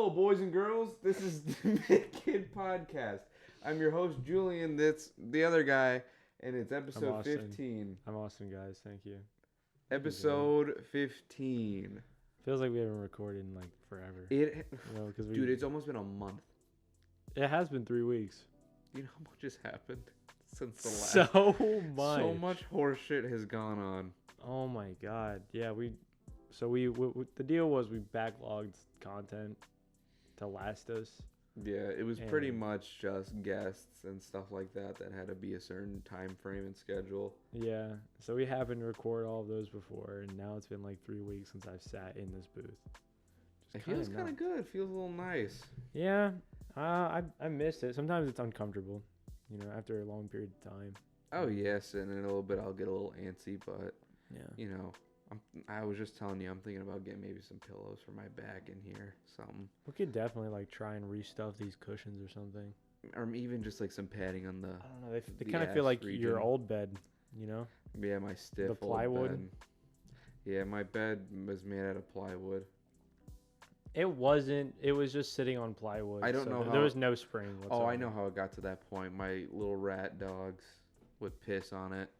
Hello, boys and girls. This is the Mid Kid Podcast. I'm your host, Julian. That's the other guy, and it's episode 15. I'm Austin, guys. Thank you. Episode 15. Feels like we haven't recorded in like forever. Dude, it's almost been a month. It has been 3 weeks. You know how much has happened since the last? So much. So much horse shit has gone on. Oh my god. Yeah, the deal was we backlogged content to last us. Yeah, it was pretty much just guests and stuff like that had to be a certain time frame and schedule. Yeah, so we happened to record all of those before, and now it's been like 3 weeks since I've sat in this booth. It feels kind of good. It feels a little nice. Yeah, I missed it. Sometimes it's uncomfortable, after a long period of time. Oh, yes, and in a little bit I'll get a little antsy, but, yeah, I was just telling you, I'm thinking about getting maybe some pillows for my back in here, something. We could definitely like try and restuff these cushions or something. Or even just like some padding on the. I don't know. They kind of feel like region. your old bed, Yeah, my stiff the plywood. old bed. Yeah, my bed was made out of plywood. It wasn't. It was just sitting on plywood. I don't know how. There was no spring whatsoever. Oh, I know how it got to that point. My little rat dogs would piss on it.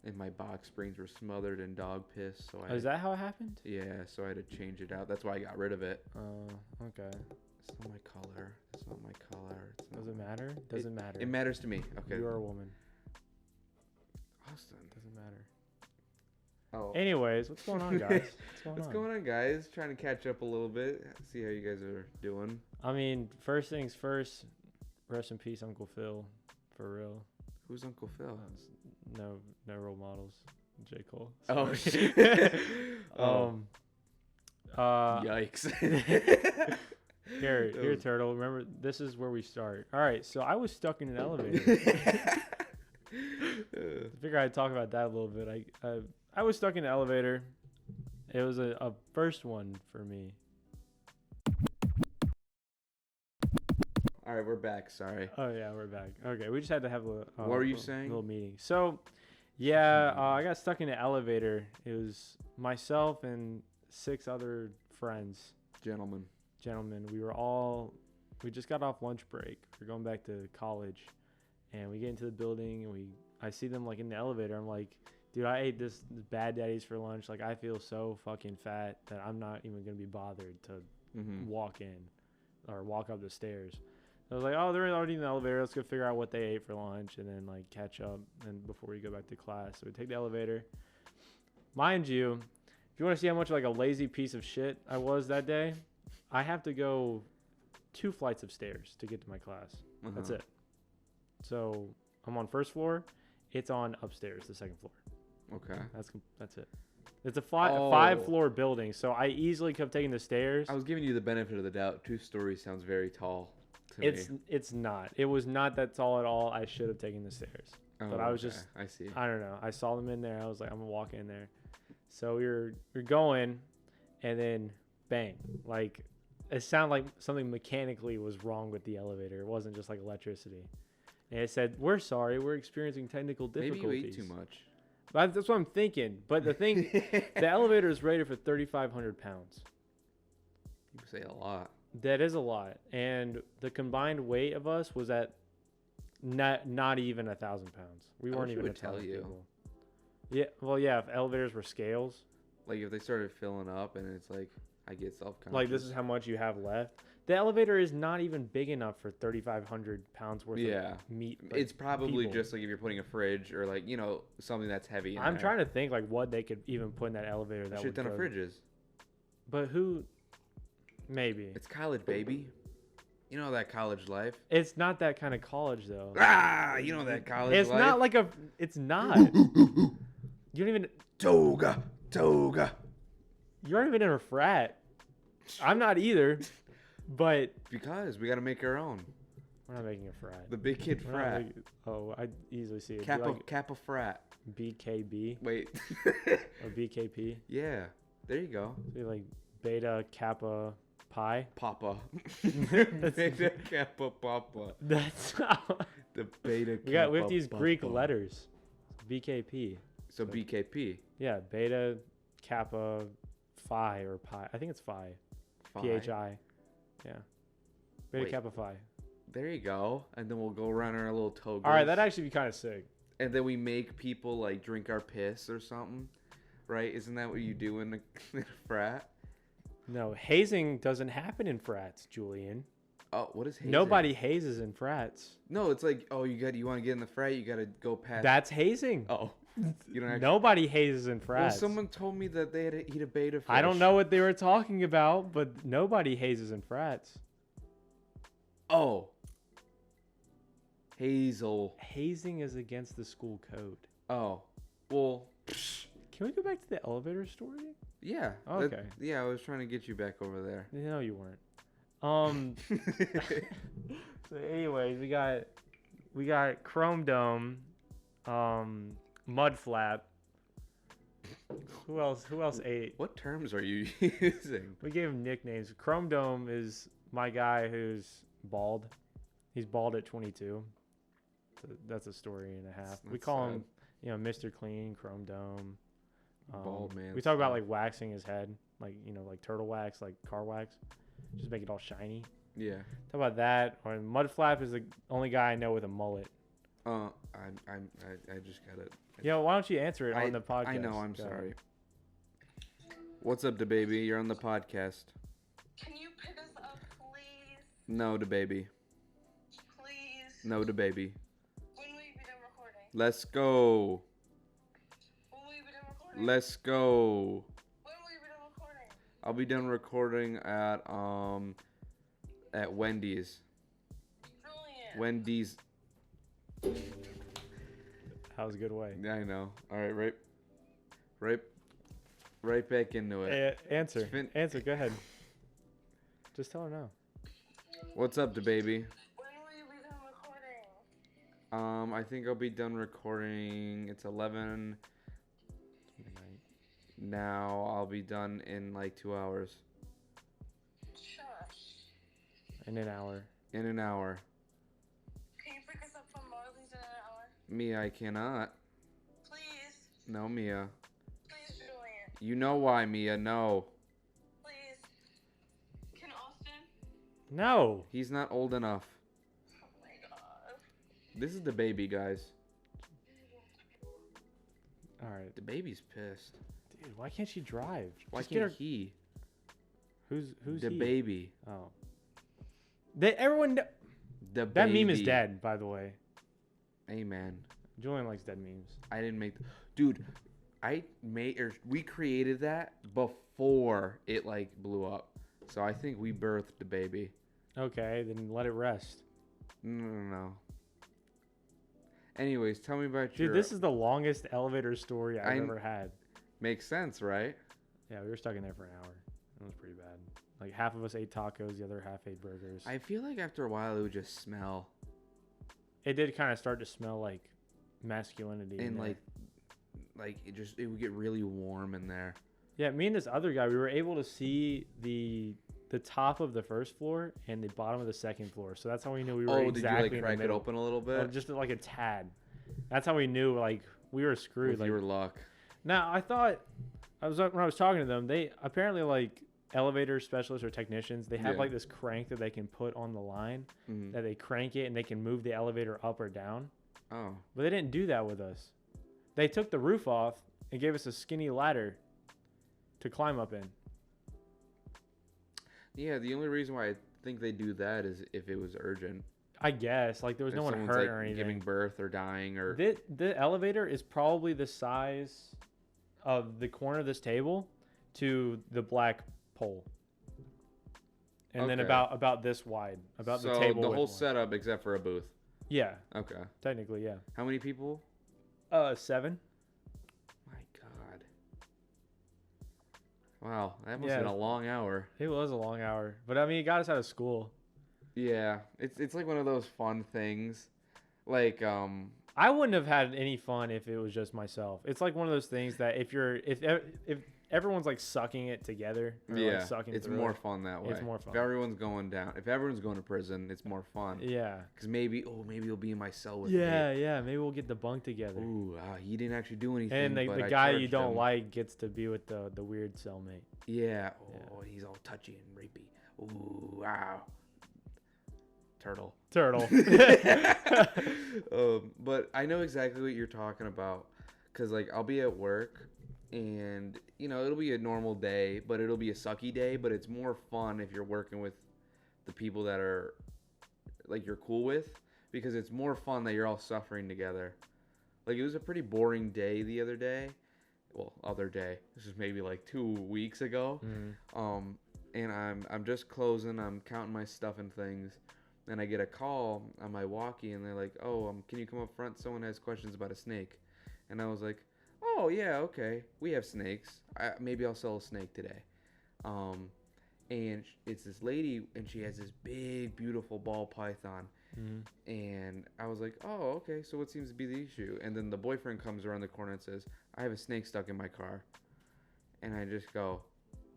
And my box springs were smothered in dog piss. So is that how it happened? Yeah, so I had to change it out. That's why I got rid of it. Oh, okay. It's not my color. It's not my color. Does it matter? Doesn't matter. It matters to me. Okay. You're a woman. Austin. Doesn't matter. Oh. Anyways, what's going on, guys? What's going on, guys? Trying to catch up a little bit. See how you guys are doing. I mean, first things first. Rest in peace, Uncle Phil. For real. Who's Uncle Phil? No role models. J. Cole. Oh, Yikes. Here, Turtle. Remember, this is where we start. All right, so I was stuck in an elevator. I figure I'd talk about that a little bit. I was stuck in an elevator. It was a first one for me. All right, we're back. Sorry. Oh, yeah, we're back. Okay, we just had to have what were you saying? Little meeting. So, yeah, I got stuck in an elevator. It was myself and 6 other friends. Gentlemen. We just got off lunch break. We're going back to college. And we get into the building, and I see them, like, in the elevator. I'm like, dude, I ate this Bad Daddy's for lunch. Like, I feel so fucking fat that I'm not even going to be bothered to walk in or walk up the stairs. I was like, oh, they're already in the elevator. Let's go figure out what they ate for lunch and then, like, catch up and before we go back to class. So we take the elevator. Mind you, if you want to see how much, like, a lazy piece of shit I was that day, I have to go 2 flights of stairs to get to my class. That's it. So I'm on first floor. It's on upstairs, the second floor. Okay. That's it. It's a 5-floor building, so I easily could have taken the stairs. I was giving you the benefit of the doubt. 2 stories sounds very tall. It's not. It was not that tall at all. I should have taken the stairs. But I was just, I see. I don't know. I saw them in there. I was like, I'm going to walk in there. So we're going, and then bang. Like, it sounded like something mechanically was wrong with the elevator. It wasn't just like electricity. And it said, we're sorry. We're experiencing technical difficulties. Maybe you ate too much. But that's what I'm thinking. But the thing, the elevator is rated for 3,500 pounds. You say a lot. That is a lot, and the combined weight of us was at not even 1,000 pounds. We weren't even 1,000 people. Yeah, well, yeah. If elevators were scales, like if they started filling up, and it's like I get self-conscious. Like this is how much you have left. The elevator is not even big enough for 3,500 pounds worth of meat. Like, it's probably just like if you're putting a fridge or like something that's heavy. I'm trying to think like what they could even put in that elevator that shit ton of fridges. But who? Maybe. It's college, baby. You know that college life. It's not that kind of college, though. You know that college life. It's not like a... It's not. You don't even... Toga. You aren't even in a frat. I'm not either, but... Because we got to make our own. We're not making a frat. The big kid frat. I easily see it. Kappa frat. BKB? Wait. Or BKP? Yeah. There you go. So like Beta Kappa Pi. Papa. Beta Kappa Papa. That's how. The Beta Kappa. We have these Greek letters. BKP. So BKP. Yeah, Beta Kappa Phi or Pi. I think it's Phi. PHI. Yeah. Beta Wait. Kappa Phi. There you go. And then we'll go around in our little togas. All right, that'd actually be kind of sick. And then we make people like drink our piss or something, right? Isn't that what you do in a frat? No, hazing doesn't happen in frats, Julian. Oh, what is hazing? Nobody hazes in frats. No, it's like, oh, you want to get in the frat, you got to go past. That's hazing. Oh, you don't actually. Nobody hazes in frats. Well, someone told me that they had to eat a beta fish. I don't know what they were talking about, but nobody hazes in frats. Oh. Hazel. Hazing is against the school code. Oh. Well. Can we go back to the elevator story? Yeah. Okay. Yeah, I was trying to get you back over there. No, you weren't. So anyways, we got Chrome Dome, Mud Flap. Who else ate? What terms are you using? We gave him nicknames. Chrome Dome is my guy who's bald. He's bald at 22. So that's a story and a half. We call him, Mr. Clean, Chrome Dome. Bald man. We talk about like waxing his head, like like turtle wax, like car wax, just make it all shiny. Yeah. Talk about that. Or Mud Flap is the only guy I know with a mullet. I just got it. Why don't you answer it on the podcast? I know. I'm sorry. What's up, DaBaby? You're on the podcast. Can you pick us up, please? No, DaBaby. Please. No, DaBaby. When will you be done recording? Let's go. When will you be done recording? Let's go. When will you be done recording? I'll be done recording at Wendy's. Brilliant. Wendy's. That was a good way. Yeah, I know. All right, right back into it. Answer. Answer. Go ahead. Just tell her no. What's up, DaBaby? When will you be done recording? I think I'll be done recording. It's 11 Midnight. now. I'll be done in like 2 hours. Shush. In an hour. In an hour. Can you pick us up from Marley's in an hour? Mia, I cannot. Please. No, Mia. Please, Julian. You know why, Mia. No. Please. Can Austin? No. He's not old enough. Oh my god. This is DaBaby, guys. All right. DaBaby's pissed. Dude, why can't she drive? Why Just get can't her. he? Who's he? DaBaby. Oh. Everyone. DaBaby. That meme is dead, by the way. Hey, man. Julian likes dead memes. I didn't make... Dude, we created that before it, like, blew up. So I think we birthed DaBaby. Okay, then let it rest. No. Anyways, tell me about Dude, this is the longest elevator story I've ever had. Makes sense, right? Yeah, we were stuck in there for an hour. It was pretty bad. Like, half of us ate tacos, the other half ate burgers. I feel like after a while it would just smell. It did kind of start to smell like masculinity. And, like it would get really warm in there. Yeah, me and this other guy, we were able to see the top of the first floor and the bottom of the second floor. So that's how we knew we were exactly did you, like, in crack the it middle. open a little bit? Just like a tad. That's how we knew, like, we were screwed. With like, your luck. Now, I thought, when I was talking to them, they apparently, like, elevator specialists or technicians, they have like this crank that they can put on the line, that they crank it and they can move the elevator up or down. Oh. But they didn't do that with us. They took the roof off and gave us a skinny ladder to climb up in. Yeah, the only reason why I think they do that is if it was urgent. I guess, like, there was no one hurt, like, or anything. Giving birth or dying or... The elevator is probably the size of the corner of this table to the black pole. And then about this wide. About the table. So the whole setup except for a booth. Yeah. Okay. Technically, yeah. How many people? 7. My God. Wow, that must have been a long hour. It was a long hour. But I mean, it got us out of school. Yeah. It's like one of those fun things. Like, I wouldn't have had any fun if it was just myself. It's like one of those things that if everyone's like sucking it together, or like sucking it's more fun that way. It's more fun. If everyone's going down, if everyone's going to prison, it's more fun. Yeah. Because maybe you'll be in my cell with me. Yeah. Maybe we'll get the bunk together. Ooh, he didn't actually do anything. And the guy you don't like gets to be with the weird cellmate. Yeah. Oh, he's all touchy and rapey. Ooh, wow. Turtle. But I know exactly what you're talking about, because like I'll be at work and it'll be a normal day, but it'll be a sucky day, but it's more fun if you're working with the people that are like you're cool with, because it's more fun that you're all suffering together. Like it was a pretty boring day the other day. Well, other day. This is maybe like 2 weeks ago. Mm-hmm. And I'm just closing. I'm counting my stuff and things. And I get a call on my walkie, and they're like, "Oh, can you come up front? Someone has questions about a snake." And I was like, "Oh yeah, okay. We have snakes. Maybe I'll sell a snake today." And it's this lady, and she has this big, beautiful ball python. Mm-hmm. And I was like, "Oh, okay. So what seems to be the issue?" And then the boyfriend comes around the corner and says, "I have a snake stuck in my car." And I just go,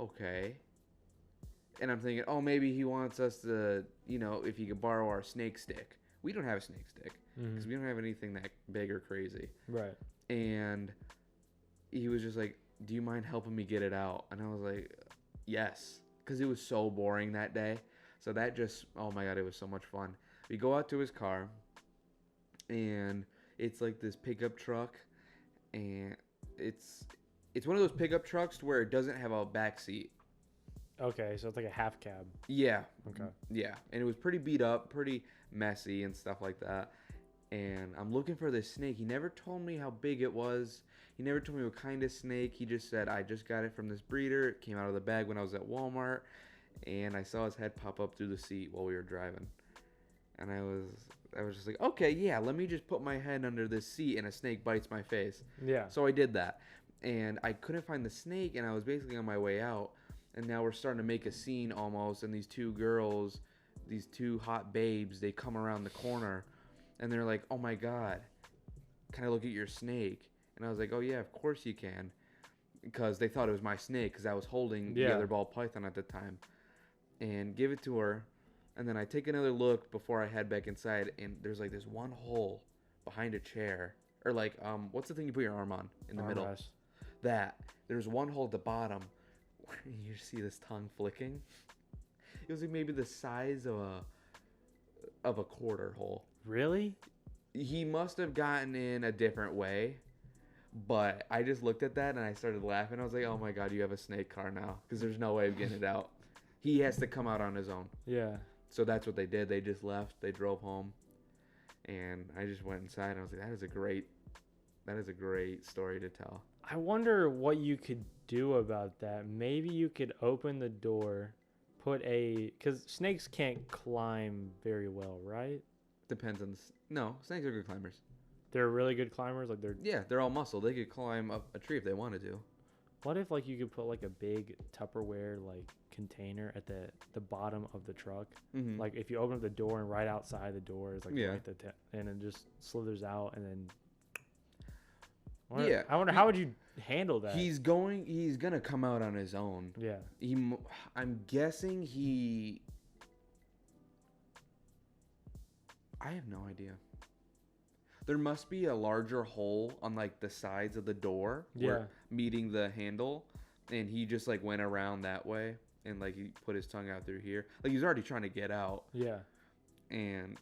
"Okay." And I'm thinking, oh, maybe he wants us to, if he could borrow our snake stick. We don't have a snake stick because we don't have anything that big or crazy. Right. And he was just like, "Do you mind helping me get it out?" And I was like, yes, because it was so boring that day. So that just, oh my God, it was so much fun. We go out to his car, and it's like this pickup truck, and it's one of those pickup trucks where it doesn't have a back seat. Okay, so it's like a half cab. Yeah. Okay. Yeah, and it was pretty beat up, pretty messy and stuff like that. And I'm looking for this snake. He never told me how big it was. He never told me what kind of snake. He just said, "I just got it from this breeder. It came out of the bag when I was at Walmart." And I saw his head pop up through the seat while we were driving. And I was just like, "Okay, yeah, let me just put my head under this seat and a snake bites my face." Yeah. So I did that. And I couldn't find the snake, and I was basically on my way out. And now we're starting to make a scene almost, and these two girls, these two hot babes, they come around the corner, and they're like, "Oh my God, can I look at your snake?" And I was like, "Oh yeah, of course you can," because they thought it was my snake, because I was holding the other ball python at the time. And give it to her, and then I take another look before I head back inside, and there's like this one hole behind a chair, or like what's the thing you put your arm on in the middle? Armrest. That there's one hole at the bottom. You see this tongue flicking. It was like maybe the size of a quarter hole. Really? He must have gotten in a different way, but I just looked at that and I started laughing. I was like, "Oh my God, you have a snake car now," because there's no way of getting it out. He has to come out on his own. Yeah. So that's what they did. They just left. They drove home, and I just went inside and I was like, that is a great story to tell. I wonder what you could do about that. Maybe you could open the door, because snakes can't climb very well, right? Depends on no, snakes are good climbers. They're really good climbers. Like they're all muscle. They could climb up a tree if they wanted to. What if like you could put like a big Tupperware like container at the bottom of the truck? Mm-hmm. Like if you open up the door and right outside the door is like Yeah. right and it just slithers out and then. Yeah. I wonder how would you handle that? He's gonna come out on his own. Yeah. I'm guessing I have no idea. There must be a larger hole on like the sides of the door. Yeah. Meeting the handle, and he just like went around that way, and like he put his tongue out through here. Like he's already trying to get out. Yeah. And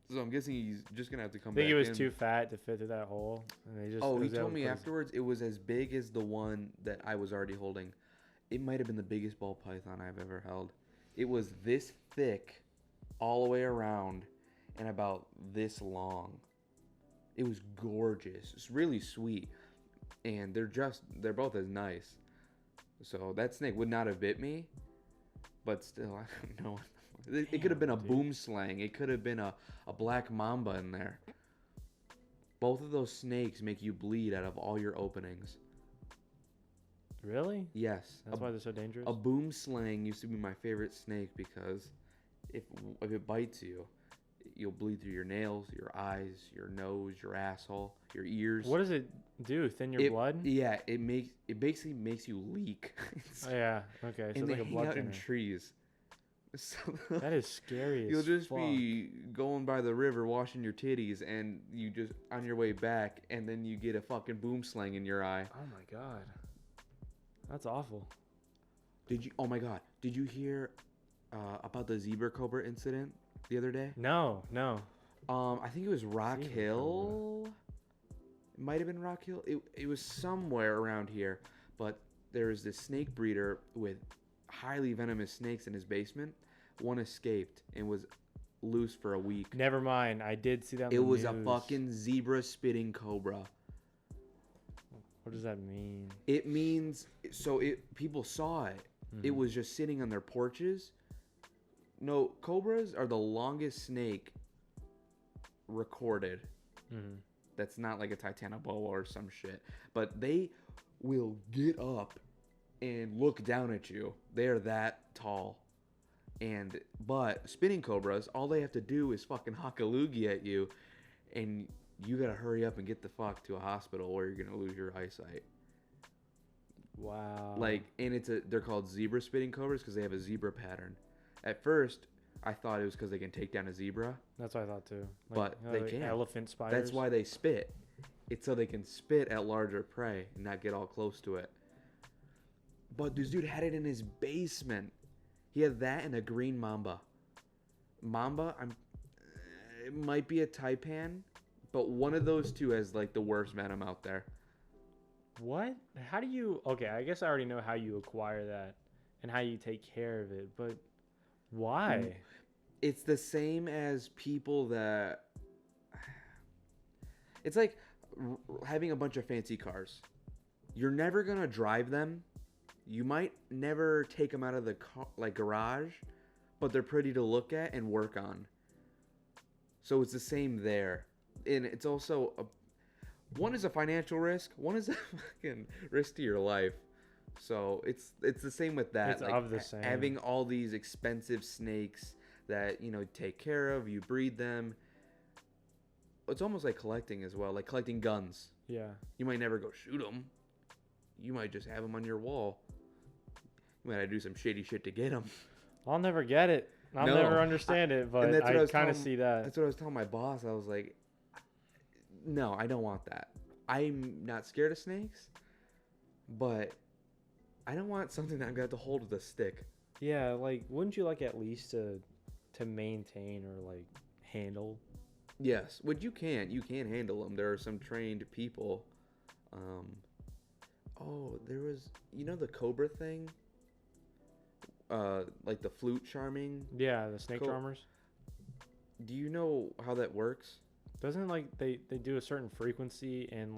so I'm guessing he's just gonna have to come I back think he was in. too fat to fit through that hole. And they just, He told me afterwards it was as big as the one that I was already holding. It might have been the biggest ball python I've ever held. It was this thick all the way around and about this long. It was gorgeous. It's really sweet. And they're both as nice. So that snake would not have bit me, but still, I don't know. It could have been a boom slang. It could have been a black mamba in there. Both of those snakes make you bleed out of all your openings. Really? Yes. That's why they're so dangerous? A boom slang used to be my favorite snake because if it bites you, you'll bleed through your nails, your eyes, your nose, your asshole, your ears. What does it do? Thin your blood? Yeah, it basically makes you leak. Oh, yeah. Okay. So and it's they like a hang blood out in thinner. trees. So That is scary as You'll just fuck. be going by the river washing your titties, and you just on your way back, and then you get a fucking boom slang in your eye. Oh my god. That's awful. Oh my god, did you hear about the zebra cobra incident the other day? No. I think it was Rock Zebra Hill. It might have been Rock Hill. It was somewhere around here. But there was this snake breeder with highly venomous snakes in his basement. One escaped and was loose for a week. Never mind. I did see that on It the was news. a fucking zebra spitting cobra. What does that mean? It means people saw it. It was just sitting on their porches. No, cobras are the longest snake recorded. That's not like a titanoboa or some shit. But they will get up and look down at you. They're that tall. But spinning cobras, all they have to do is fucking huck a loogie at you, and you gotta hurry up and get the fuck to a hospital or you're gonna lose your eyesight. Wow. And they're called zebra spitting cobras because they have a zebra pattern. At first, I thought it was because they can take down a zebra. That's what I thought too. But they can't. Elephant spiders. That's why they spit. It's so they can spit at larger prey and not get all close to it. But this dude had it in his basement. He had that and a green mamba. Mamba, it might be a taipan, but one of those two has like the worst venom out there. What? How do you? Okay, I guess I already know how you acquire that and how you take care of it, but why? It's the same as people that. It's like having a bunch of fancy cars. You're never gonna drive them. You might never take them out of the garage, but they're pretty to look at and work on. So it's the same there, and it's also one is a financial risk, one is a fucking risk to your life. So it's the same with that. It's of the same. Having all these expensive snakes that take care of, you breed them. It's almost like collecting as well, like collecting guns. Yeah. You might never go shoot them. You might just have them on your wall. You might have to do some shady shit to get them. I'll never get it. I'll never understand it, but I kind of see that. That's what I was telling my boss. I was like, no, I don't want that. I'm not scared of snakes, but I don't want something that I'm going to have to hold with a stick. Yeah, wouldn't you like at least to maintain or handle? Yes, what you can handle them. There are some trained people. There was, the cobra thing? Like the flute charming? Yeah, the snake charmers. Do you know how that works? Doesn't they do a certain frequency and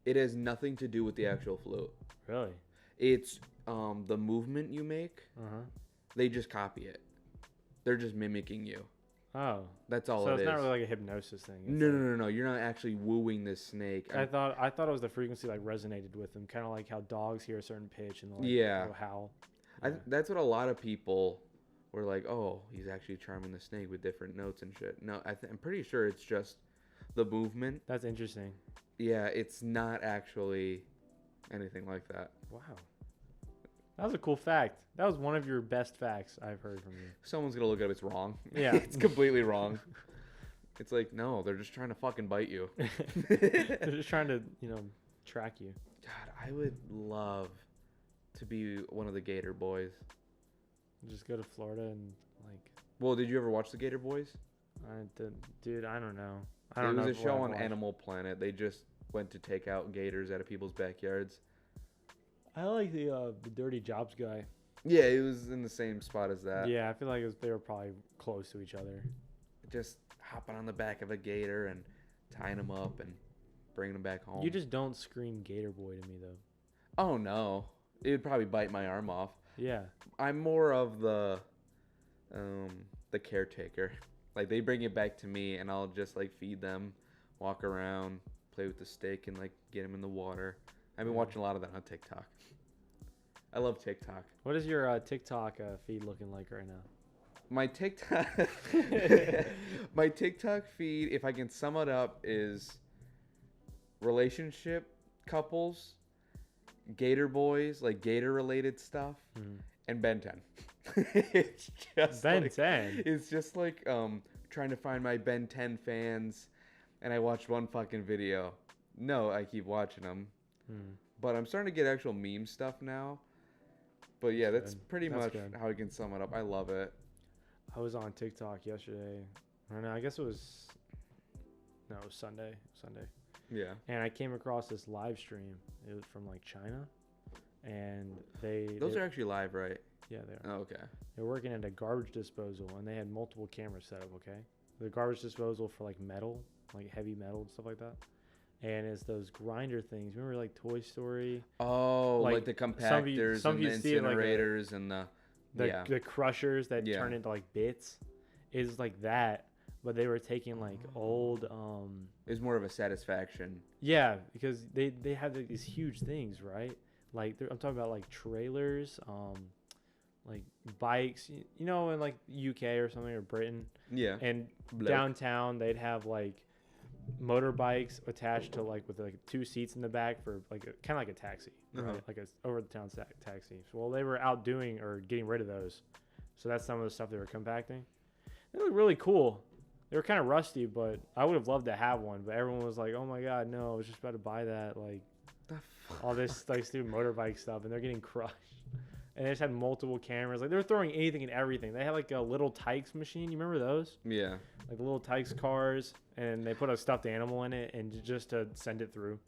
it has nothing to do with the actual flute. Really? It's the movement you make. They just copy it. They're just mimicking you. Oh, that's all. So it's not really like a hypnosis thing. No. You're not actually wooing this snake. I thought it was the frequency resonated with them, kind of like how dogs hear a certain pitch and they'll howl. Yeah. That's what a lot of people were like. Oh, he's actually charming the snake with different notes and shit. No, I'm pretty sure it's just the movement. That's interesting. Yeah, it's not actually anything like that. Wow. That was a cool fact. That was one of your best facts I've heard from you. Someone's going to look it up. It's wrong. Yeah. It's completely wrong. It's like, no, they're just trying to fucking bite you. They're just trying to, track you. God, I would love to be one of the Gator Boys. Just go to Florida and, Well, did you ever watch the Gator Boys? Dude, I don't know. It was a show on Animal Planet. They just went to take out gators out of people's backyards. I like the Dirty Jobs guy. Yeah, it was in the same spot as that. Yeah, I feel like they were probably close to each other. Just hopping on the back of a gator and tying him up and bringing him back home. You just don't scream Gator Boy to me, though. Oh, no. It would probably bite my arm off. Yeah. I'm more of the caretaker. They bring it back to me, and I'll just, feed them, walk around, play with the stick, and, get them in the water. I've been watching a lot of that on TikTok. I love TikTok. What is your TikTok feed looking like right now? My TikTok feed, if I can sum it up, is relationship couples, Gator Boys, Gator related stuff, and Ben 10. It's just Ben 10. It's just trying to find my Ben 10 fans, and I watched one fucking video. No, I keep watching them. But I'm starting to get actual meme stuff now. But yeah, that's good. pretty That's much good. how we can sum it up. I love it. I was on TikTok yesterday. I don't know. I guess it was. No, it was Sunday. Sunday. Yeah. And I came across this live stream. It was from like China, and Those are actually live, right? yeah, they are. Oh, okay. They're working at a garbage disposal, and they had multiple cameras set up. Okay, the garbage disposal for like metal, like heavy metal and stuff like that. And it's those grinder things. Remember like Toy Story? Oh, like, Like, the some compactors of and you the see it like a- incinerators and the The crushers that Yeah. turn into like bits. Is like that, but they were taking like old It's more of a satisfaction. yeah, because they have like, these huge things, right? Like I'm talking about like trailers, like bikes, you know, in like UK or something or Britain, Yeah. and Bloke. downtown they'd have like motorbikes attached to like with like 2 seats in the back for like kind of like a taxi, right? Uh-huh. Like a over the town taxi. So, well, they were out doing or getting rid of those, so that's some of the stuff they were compacting. They look really cool. They were kind of rusty, but I would have loved to have one. But everyone was like, "Oh my god, no! I was just about to buy that." Like The all this like stupid motorbike stuff, and they're getting crushed. And they just had multiple cameras. Like they were throwing anything and everything. They had like a little Tykes machine. You remember those? Yeah. Like the little Tykes cars, and they put a stuffed animal in it, and just to send it through.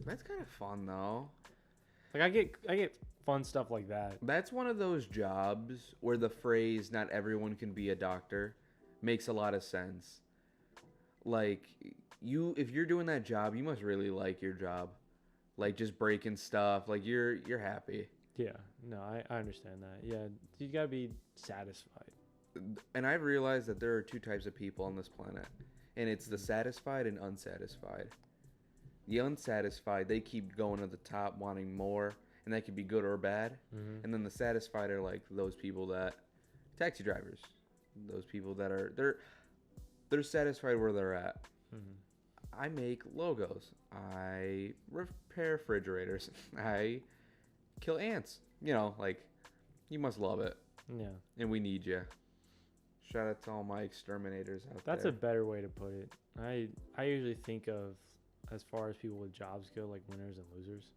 That's kind of fun though. Like I get fun stuff like that. That's one of those jobs where the phrase "not everyone can be a doctor" makes a lot of sense. Like if you're doing that job, you must really like your job. Like just breaking stuff, like you're happy. Yeah, no, I understand that. Yeah, you gotta be satisfied. And I've realized that there are 2 types of people on this planet, and it's the satisfied and unsatisfied. The unsatisfied, they keep going to the top, wanting more, and that could be good or bad. Mm-hmm. And then the satisfied are like those people that, taxi drivers, those people that are they're satisfied where they're at. Mm-hmm. I make logos. I repair refrigerators. I kill ants. You know, like, you must love it. Yeah, And we need you. Shout out to all my exterminators out that's there. a better way to put it. I usually think of as far as people with jobs go, like winners and losers.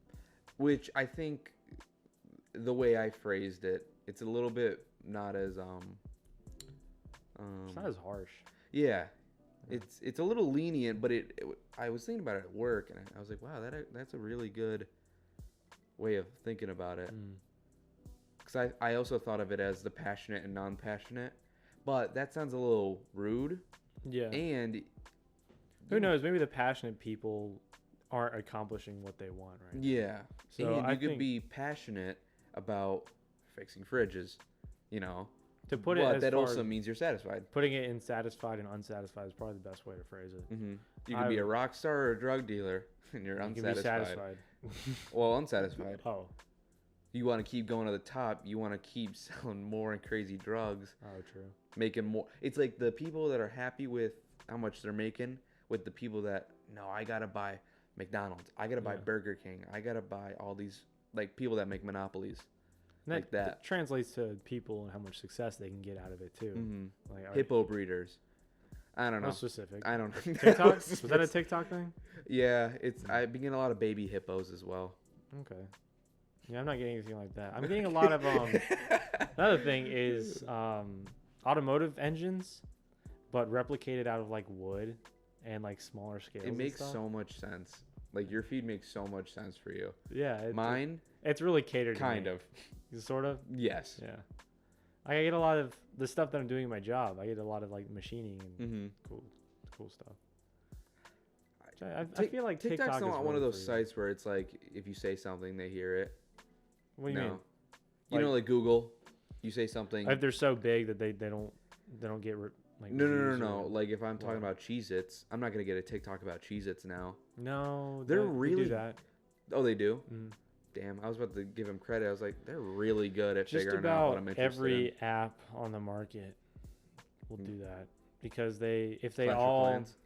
Which I think the way I phrased it, it's a little bit not as It's not as harsh. yeah. It's a little lenient, but I was thinking about it at work, and I was like, wow, that's a really good way of thinking about it. Mm. Because I also thought of it as the passionate and non-passionate, but that sounds a little rude. Yeah. And Who knows? Maybe the passionate people aren't accomplishing what they want, right? yeah, So and I you could think be passionate about fixing fridges, you know. to put it But as that far also as mean you're satisfied. putting it in satisfied and unsatisfied is probably the best way to phrase it. Mm-hmm. You could be a rock star or a drug dealer, and you're You can be unsatisfied. satisfied. Well, unsatisfied. Oh, You want to keep going to the top. You want to keep selling more and crazy drugs, true. making more. It's like the people that are happy with how much they're making, with the people that, no, I gotta buy McDonald's, I gotta buy Yeah. Burger King, I gotta buy all these, like, people that make monopolies. And Like that. translates to people and how much success they can get out of it too. Mm-hmm. Like Hippo breeders. I don't know. no specific. I don't know. TikTok? Was that a TikTok thing? Yeah, I've been getting a lot of baby hippos as well. Okay. Yeah, I'm not getting anything like that. I'm getting a lot of another thing is automotive engines, but replicated out of like wood and like smaller scales. It makes and stuff. so much sense. Like, your feed makes so much sense for you. Yeah, Mine, it's really catered to kind me. of. Sort of. Yes. Yeah. I get a lot of the stuff that I'm doing in my job. I get a lot of like machining and Mm-hmm. cool stuff. I feel like TikTok's TikTok is not one of really those for you. sites where it's like, if you say something, they hear it. What do you mean? You know, like Google, you say something. If they're so big that they don't get like No. views or- Like, if I'm talking what? about Cheez-Its, I'm not going to get a TikTok about Cheez-Its now. No, They're they do really- that. Oh, they do? Mm. Damn, I was about to give them credit. I was like, they're really good at Just figuring out what about I'm interested every in. app on the market will Mm. do that because if they Clash of all, Clans.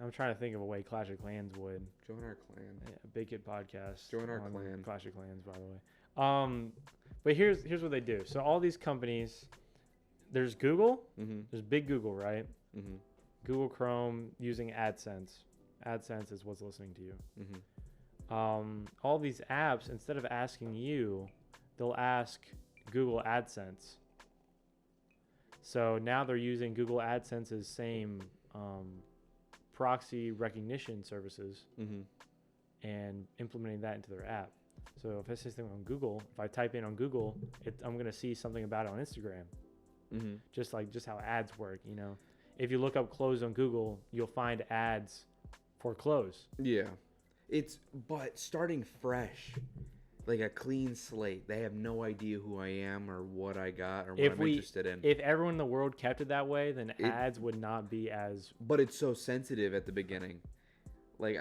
I'm trying to think of a way Clash of Clans would. Join our clan. Yeah, Big Kid Podcast. Join our on clan. Clash of Clans, by the way. But here's what they do. So all these companies, there's Google, Mm-hmm. there's Big Google, right? Mm-hmm. Google Chrome using AdSense. AdSense is what's listening to you. Mm-hmm. All these apps, instead of asking you, they'll ask Google AdSense. So now they're using Google AdSense's same proxy recognition services and implementing that into their app. So if I say something on Google, if I type in on Google, I'm going to see something about it on Instagram. Just how ads work, you know. If you look up clothes on Google, you'll find ads for clothes. Yeah. But starting fresh, like a clean slate. They have no idea who I am or what I got or what I'm interested in. If everyone in the world kept it that way, then ads would not be as... But it's so sensitive at the beginning. Like,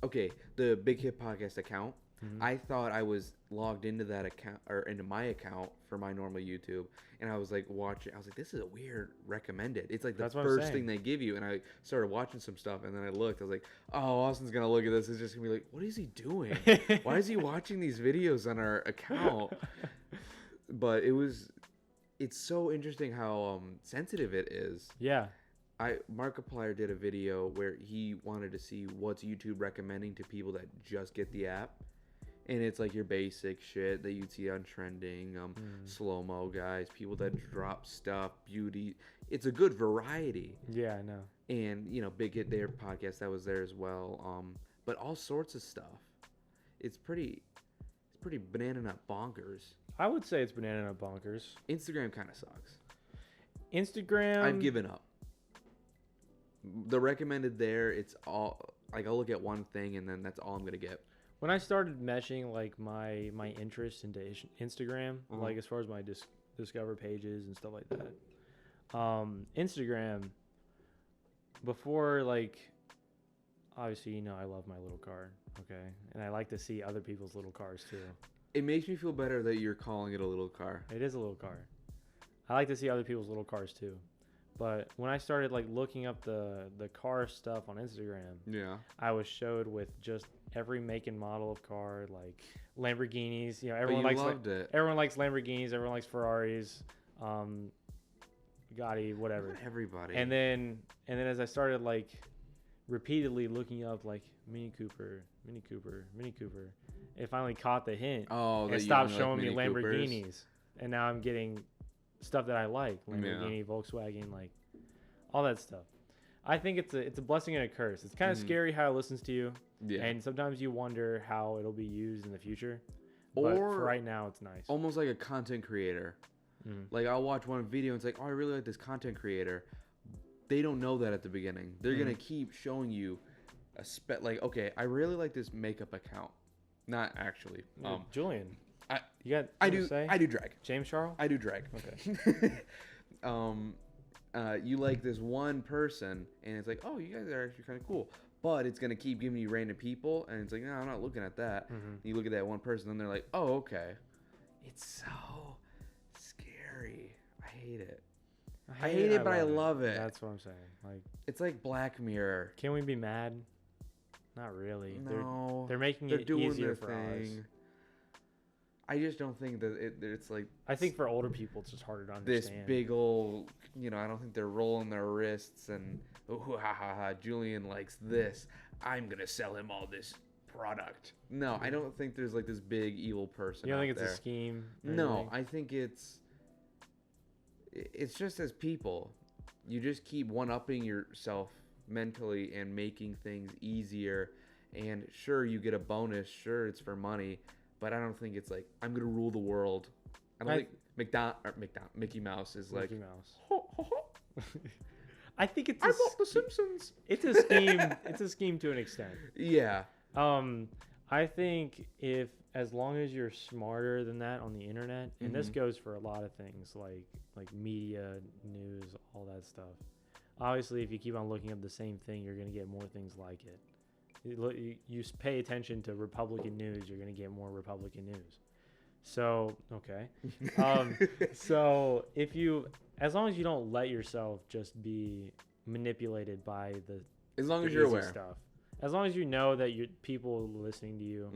okay, the Big Hit Podcast account, I thought I was logged into that account, or into my account for my normal YouTube, and I was like watching. I was like, this is a weird recommended. It's like the first thing they give you, and I started watching some stuff, and then I looked. I was like, oh, Austin's gonna look at this. It's just gonna be like, what is he doing? Why is he watching these videos on our account? But it's so interesting how sensitive it is. Yeah. Markiplier did a video where he wanted to see what's YouTube recommending to people that just get the app. And it's like your basic shit that you'd see on trending, slow-mo guys, people that drop stuff, beauty. It's a good variety. Yeah, I know. And, you know, Big Hit Their podcast, that was there as well. But all sorts of stuff. It's pretty banana nut bonkers. I would say it's banana nut bonkers. Instagram kind of sucks. Instagram... I've given up. The recommended there, it's all... Like, I'll look at one thing, and then that's all I'm going to get. When I started meshing like my interest into Instagram, like as far as my discover pages and stuff like that, Instagram, before, like, obviously, you know, I love my little car, okay, and I like to see other people's little cars too. It makes me feel better that you're calling it a little car. It is a little car. I like to see other people's little cars too. But when I started like looking up the car stuff on Instagram, yeah, I was showed with just every make and model of car, like Lamborghinis. You know, everyone likes Lamborghinis, everyone likes Ferraris, Bugatti, whatever. Not everybody. And then as I started like repeatedly looking up like Mini Cooper, it finally caught the hint. Oh, and stopped showing me Lamborghinis, and now I'm getting stuff that I like, Lamborghini, Volkswagen, like all that stuff. I think it's a blessing and a curse. It's kind of scary how it listens to you, and sometimes you wonder how it'll be used in the future. But for right now, it's nice. Almost like a content creator. Like I'll watch one video and it's like, oh, I really like this content creator. They don't know that at the beginning. They're gonna keep showing you like, okay, I really like this makeup account. Not actually. Julian. I do drag. James Charles? I do drag. Okay. You like this one person, and it's like, oh, you guys are actually kind of cool. But it's going to keep giving you random people, and it's like, no, I'm not looking at that. You look at that one person, and they're like, oh, okay. It's so scary. I hate it. I hate it, but I love it. That's what I'm saying. Like, it's like Black Mirror. Can we be mad? Not really. No. They're making it easier for us. I just don't think that it's like... I think for older people, it's just harder to understand. This big old... You know, I don't think they're rolling their wrists and... Oh, ha, ha, ha, Julian likes this. I'm going to sell him all this product. No, I don't think there's like this big evil person. You don't think it's a scheme? No, I think it's just as people. You just keep one-upping yourself mentally and making things easier. And sure, you get a bonus. Sure, it's for money. But I don't think it's like, I'm going to rule the world. I don't think Mickey Mouse is like... Mickey Mouse. I think it's I bought The Simpsons. It's a scheme. It's a scheme to an extent. Yeah. I think as long as you're smarter than that on the internet, and this goes for a lot of things like media, news, all that stuff. Obviously, if you keep on looking up the same thing, you're going to get more things like it. You pay attention to Republican news, you're going to get more Republican news. So, okay. So as long as you don't let yourself just be manipulated by as long as you're aware stuff, as long as you know that people listening to you,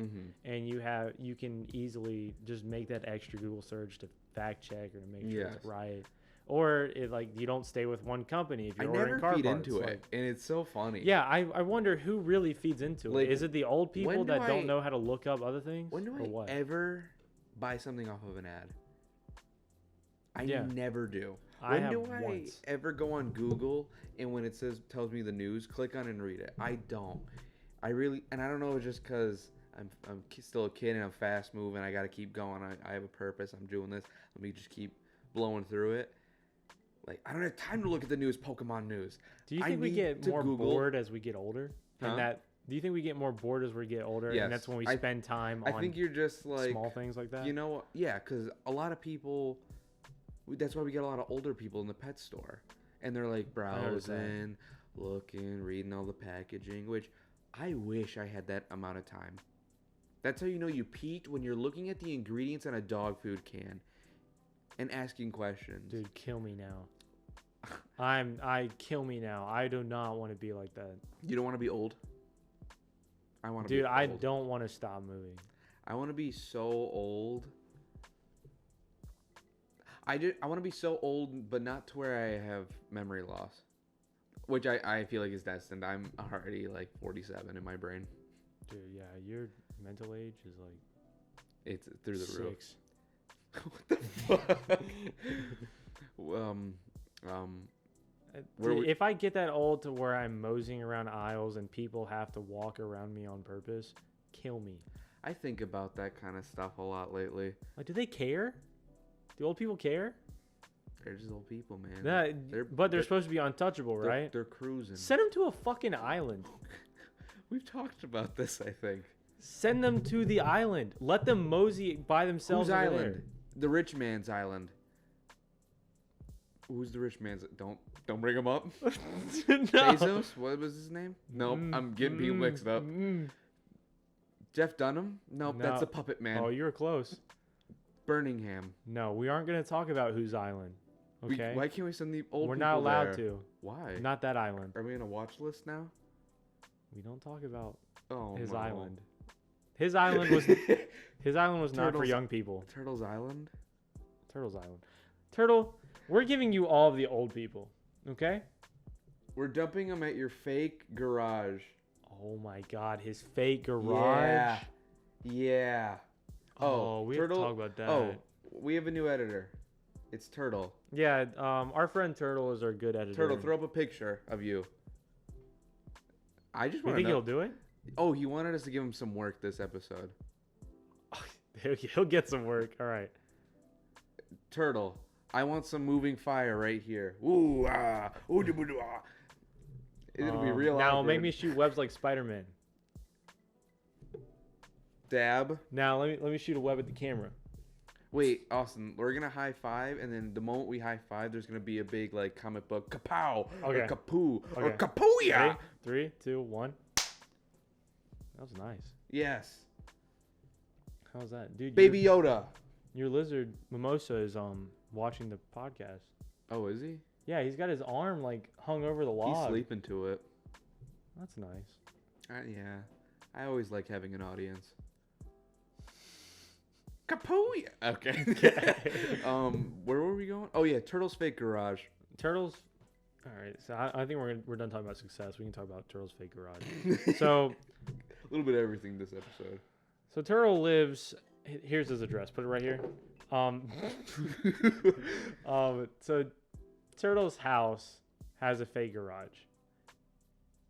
and you can easily just make that extra Google search to fact check or to make sure it's right. Or you don't stay with one company if you're ordering car parts. I never feed into it, and it's so funny. Yeah, I wonder who really feeds into it. Is it the old people that don't know how to look up other things? When do I ever buy something off of an ad. I Yeah. never do. I When have do I once. ever go on Google and when it tells me the news, click on it and read it? I don't. I really, and I don't know if it's just because I'm still a kid and I'm fast moving. I got to keep going. I have a purpose. I'm doing this. Let me just keep blowing through it. Like, I don't have time to look at the news, Pokemon news. Do you I think we need get to more Google- bored as we get older? Huh? And that do you think we get more bored as we get older? Yes. And that's when we I- spend time I on think you're just like small things like that? You know what? Yeah, because a lot of people. That's why we get a lot of older people in the pet store, and they're like noticed that. browsing, looking, reading all the packaging. Which I wish I had that amount of time. That's how you know you peaked when you're looking at the ingredients on a dog food can, and asking questions. Dude, kill me now. I kill me now. I do not want to be like that. You don't want to be old. I want to be Dude, old. I don't want to stop moving. I want to be so old. I want to be so old, but not to where I have memory loss, which I feel like is destined. I'm already like 47 in my brain. Dude, yeah, your mental age is like It's through the roof. 6. What the fuck? Where Dude, we- if I get that old to where I'm moseying around aisles and people have to walk around me on purpose, kill me. I think about that kind of stuff a lot lately. Like, do they care? Do old people care? They're just old people, man. But they're supposed to be untouchable, right? They're cruising. Send them to a fucking island. We've talked about this, I think. Send them to the island. Let them mosey by themselves. Whose over island? The rich man's island. Who's the rich man's? Don't bring him up. there. No. Bezos? What was his name? Nope, I'm getting people mixed up. Jeff Dunham? Nope, No. that's the puppet man. Oh, you were close. Birmingham. No, we aren't going to talk about whose island. Okay. Why can't we send the old We're people not allowed there? to. Why? Not that island. Are we on a watch list now? We don't talk about Oh, his no. island. His island was not for Turtles- young people. Turtles Island? Turtle's Island. Turtle, we're giving you all of the old people. Okay? We're dumping them at your fake garage. Oh my god, his fake garage. Yeah. Yeah. Oh, we have to talk about that. Oh, we have a new editor. It's Turtle. Yeah, our friend Turtle is our good editor. Turtle, throw up a picture of you. I just You want to think know. he'll do it? Oh, he wanted us to give him some work this episode. He'll get some work. All right. Turtle, I want some moving fire right here. Ooh, ah, ooh, doo, doo, ah. It'll be real Now awkward. make me shoot webs like Spiderman. Dab. Now let me shoot a web at the camera. Wait, Austin, we're gonna high five, and then the moment we high five, there's gonna be a big like comic book kapow or Okay. kapoo or Okay. kapooya. Ready? 3, 2, 1. That was nice. Yes, How's that, dude? Baby Yoda. Your lizard Mimosa is watching the podcast. Oh, is he? Yeah, he's got his arm like hung over the log. He's sleeping to it. That's nice. Yeah, I always like having an audience. Kapooya. Okay. Where were we going? Oh yeah, Turtle's fake garage. Turtles. All right, so I think we're done talking about success. We can talk about Turtle's fake garage. So A little bit of everything this episode. So Turtle lives. Here's his address. Put it right here. So Turtle's house has a fake garage.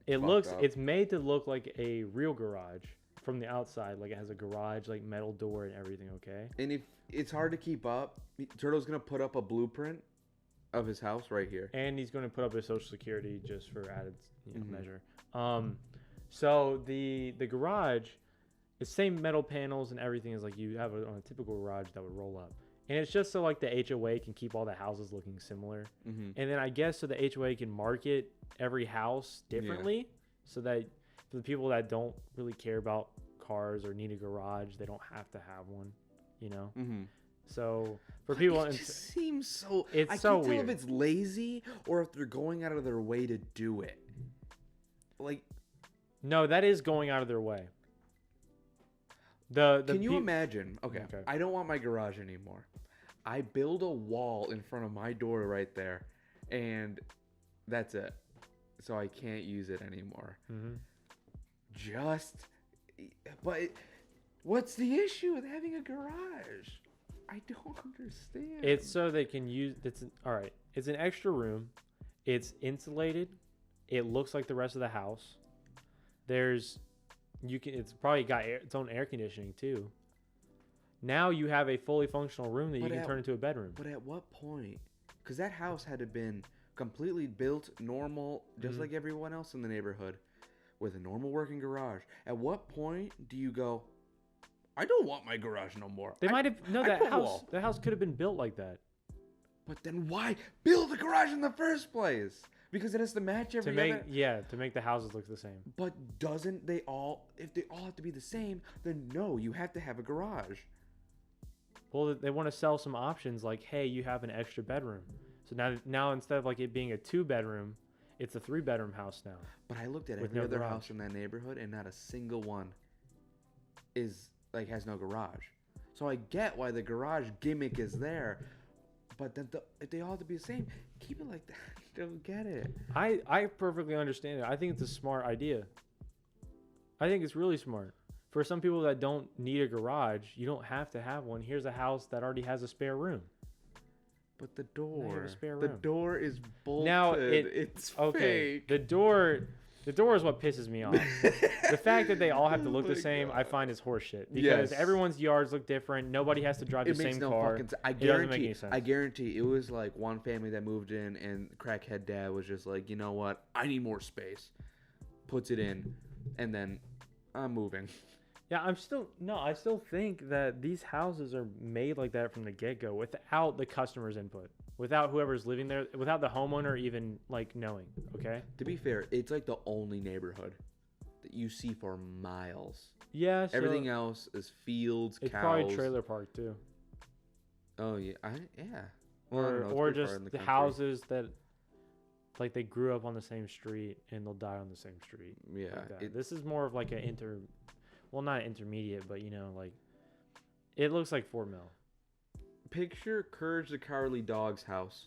Fucked up. It's made to look like a real garage from the outside. Like it has a garage, like metal door and everything. Okay. And if it's hard to keep up, Turtle's gonna put up a blueprint of his house right here. And he's going to put up his social security just for added Mhm. measure. So the garage, it's same metal panels and everything as like you have on a typical garage that would roll up. And it's just so like the HOA can keep all the houses looking similar. Mm-hmm. And then I guess so the HOA can market every house differently so that for the people that don't really care about cars or need a garage, they don't have to have one, you know? Mm-hmm. So for people, it just seems so. It's I so can't tell weird. if it's lazy or if they're going out of their way to do it. Like, no, that is going out of their way. The can you imagine? Okay, Okay. I don't want my garage anymore. I build a wall in front of my door right there, and that's it. So I can't use it anymore. Mhm. But what's the issue with having a garage? I don't understand. It's so they can use. All right. It's an extra room. It's insulated. It looks like the rest of the house. It's probably got its own air conditioning too. Now you have a fully functional room that you can turn into a bedroom. But at what point? Because that house had to been completely built normal, just like everyone else in the neighborhood, with a normal working garage. At what point do you go, I don't want my garage no more? They might have that house could have been built like that. But then why build a garage in the first place? Because it has to match every other... to make the houses look the same. But doesn't they all... If they all have to be the same, then no, you have to have a garage. Well, they want to sell some options like, hey, you have an extra bedroom. So now instead of like it being a 2-bedroom, it's a 3-bedroom house now. But I looked at every other house in that neighborhood, and not a single one has no garage. So I get why the garage gimmick is there. But then if they all have to be the same, keep it like that. I don't get it. I perfectly understand it. I think it's a smart idea. I think it's really smart. For some people that don't need a garage, you don't have to have one. Here's a house that already has a spare room. But the door, the door is bolted. Now it's okay. fake. The door is what pisses me off. The fact that they all have to look the same, I find is horseshit. Because everyone's yards look different. Nobody has to drive the same car. I guarantee it was like one family that moved in, and crackhead dad was just like, you know what? I need more space. Puts it in, and then I'm moving. Yeah, I still think that these houses are made like that from the get-go without the customer's input, without whoever's living there, without the homeowner even like knowing, okay? To be fair, it's like the only neighborhood that you see for miles. Yeah, so everything else is fields, it's cows. Probably trailer park too. Oh yeah, Well, or just the houses that like they grew up on the same street and they'll die on the same street. Yeah, like this is more of like not intermediate, but like it looks like 4 mil. Picture Courage the Cowardly Dog's house.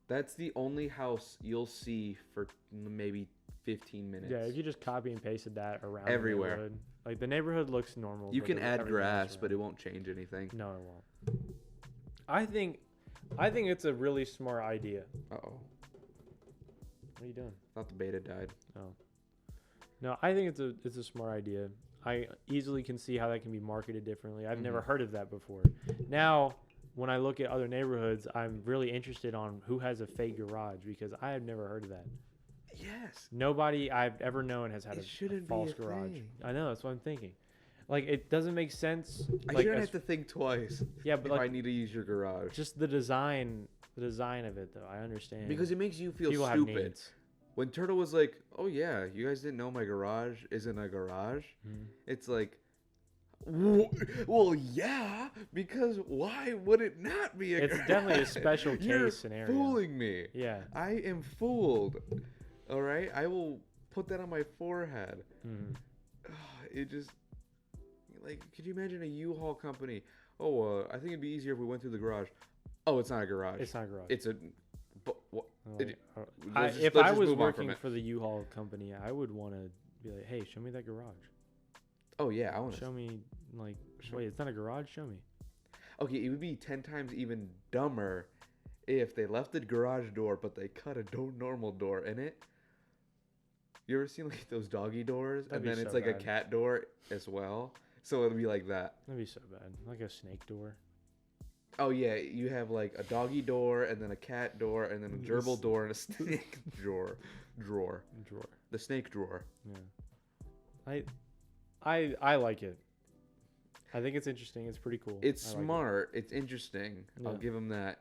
That's the only house you'll see for maybe 15 minutes. Yeah, if you just copy and pasted that around everywhere. The neighborhood, like the neighborhood looks normal. You can add grass, but it won't change anything. No, it won't. I think it's a really smart idea. Uh-oh. What are you doing? I thought the beta died. Oh. No, I think it's a smart idea. I easily can see how that can be marketed differently. I've never heard of that before. Now, when I look at other neighborhoods, I'm really interested on who has a fake garage because I have never heard of that. Yes. Nobody I've ever known has had a false garage. Thing. I know, that's what I'm thinking. Like, it doesn't make sense. I shouldn't have to think twice. Yeah, but if I need to use your garage. Just the design of it, though. I understand. Because it makes you feel people stupid. Have needs. When Turtle was like, oh yeah, you guys didn't know my garage isn't a garage? It's like, well, yeah, because why would it not be a garage? It's definitely a special case scenario. You're fooling me. Yeah. I am fooled. All right? I will put that on my forehead. It just, like, could you imagine a U-Haul company? Oh, I think it'd be easier if we went through the garage. Oh, it's not a garage. It's not a garage. It's a... But what? If I was working for the U-Haul company, I would want to be like, "Hey, show me that garage." Oh yeah, I want to show me. Like, wait, it's not a garage. Show me. Okay, it would be 10 times even dumber if they left the garage door, but they cut a normal door in it. You ever seen like those doggy doors, and then it's like a cat door as well? So it'll be like that. That'd be so bad, like a snake door. Oh yeah, you have like a doggy door, and then a cat door, and then a gerbil door, and a snake drawer. The snake drawer. Yeah. I like it. I think it's interesting. It's pretty cool. It's smart. It's interesting. Yeah. I'll give him that.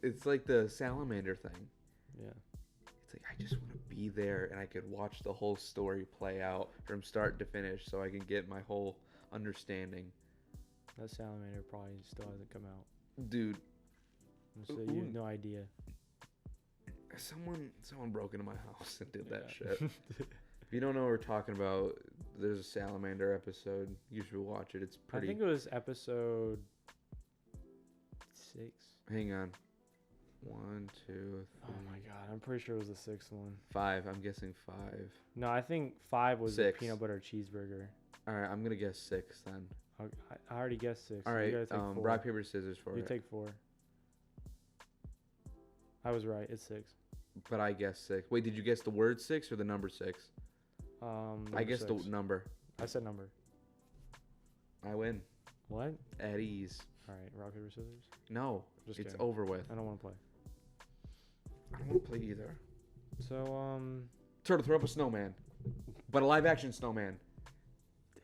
It's like the salamander thing. Yeah. It's like I just want to be there, and I could watch the whole story play out from start to finish, so I can get my whole understanding. That salamander probably still hasn't come out. Dude. So you have no idea. Someone broke into my house and did that shit. If you don't know what we're talking about, there's a salamander episode. You should watch it. It's pretty... I think it was episode 6. Hang on. 1, 2, 3. Oh my god, I'm pretty sure it was the 6th one. 5. I'm guessing 5. No, I think 5 was 6. the peanut butter cheeseburger. Alright, I'm going to guess 6 then. I already guessed 6. All You right. gotta take 4. Rock paper scissors for You it. take 4. I was right. It's 6. But I guessed 6. Wait, did you guess the word 6 or the number 6? I guessed the number. I said number. I win. What? At ease. All right. Rock paper scissors. No, Just it's kidding. over with. I don't want to play. I don't want to play either. So Turtle, throw up a snowman, but a live action snowman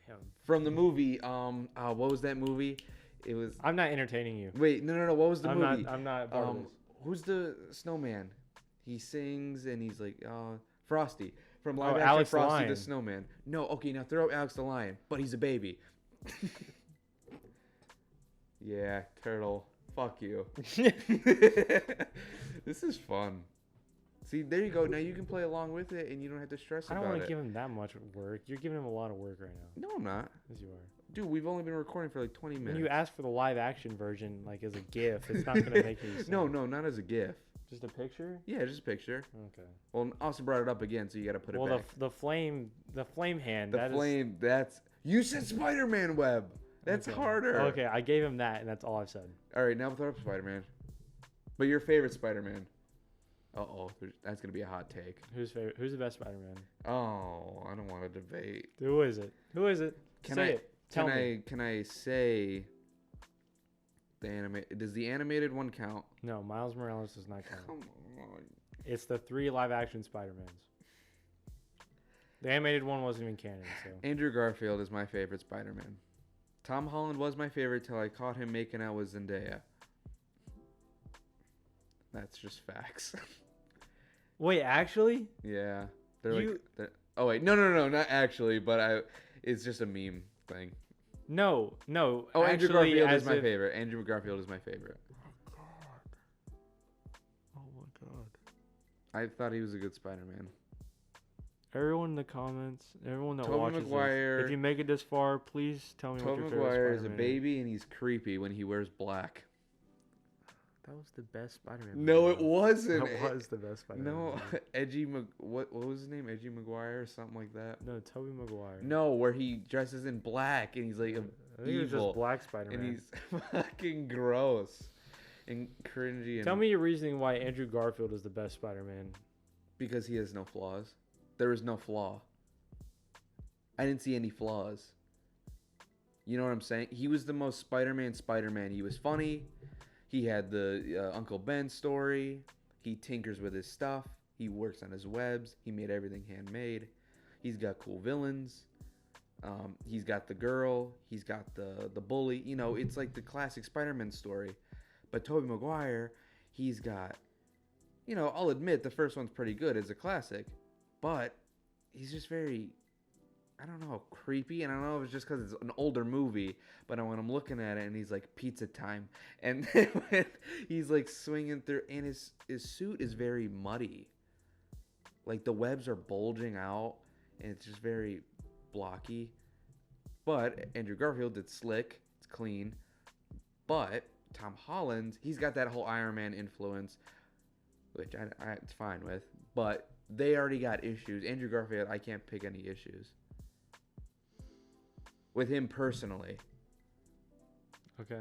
damn. from the movie. What was that movie? It was. I'm not entertaining you. Wait, no. What was the movie? I'm not part of this. Who's the snowman? He sings and he's like, Frosty from live action Alex Frosty Lion. the Snowman. No, okay, now throw up Alex the Lion, but he's a baby. Yeah, Turtle. Fuck you. This is fun. See, there you go. Now you can play along with it, and you don't have to stress I about don't want it. to give him that much work. You're giving him a lot of work right now. No, I'm not. Yes, you are. Dude, we've only been recording for like 20 minutes. When you ask for the live action version, like as a GIF, it's not gonna make any sense. No, not as a GIF. Just a picture. Yeah, just a picture. Okay. Well, Austin brought it up again, so you got to put it back. The flame hand. The flame. That's you said Spider-Man web. That's Okay. harder. Okay, I gave him that, and that's all I've said. All right, now throw up Spider-Man. But your favorite Spider-Man. That's gonna be a hot take. Who's the best Spider-Man? Oh, I don't want to debate. Who is it? Say it. Tell me. Can I say the anime? Does the animated one count? No, Miles Morales does not count. Come on. It's the 3 live-action Spider-Mans. The animated one wasn't even canon, so. Andrew Garfield is my favorite Spider-Man. Tom Holland was my favorite till I caught him making out with Zendaya. That's just facts. Wait, actually? Yeah. Oh wait, no, not actually, but it's just a meme thing. No. Oh, Andrew Garfield is my if- favorite. Andrew Garfield is my favorite. Oh my god. I thought he was a good Spider-Man. Everyone in the comments, everyone that Tobey watches Maguire- this, if you make it this far, please tell me what Tobey your favorite Maguire is a Spider-Man baby and he's creepy when he wears black. That was the best Spider-Man. No, movie. it wasn't. That was the best Spider-Man. No, movie. what was his name? Edgy Maguire or something like that. No, Tobey Maguire. No, where he dresses in black and he's like I think it was evil just Black Spider-Man. and he's fucking gross and cringy. And Tell me your reasoning why Andrew Garfield is the best Spider-Man. because he has no flaws. There is no flaw. I didn't see any flaws. You know what I'm saying? He was the most Spider-Man. He was funny. He had the Uncle Ben story. He tinkers with his stuff. He works on his webs. He made everything handmade. He's got cool villains. He's got the girl. He's got the bully. You know, it's like the classic Spider-Man story. But Tobey Maguire, he's got, you know, I'll admit the first one's pretty good. It's a classic. But he's just very, I don't know, creepy. And I don't know if it's just because it's an older movie. But when I'm looking at it and he's like, pizza time. And then when he's like swinging through, and his suit is very muddy. Like the webs are bulging out. And it's just very blocky. But Andrew Garfield, it's slick. It's clean. But Tom Holland, he's got that whole Iron Man influence. Which I it's fine with. But they already got issues. Andrew Garfield, I can't pick any issues. With him personally. Okay.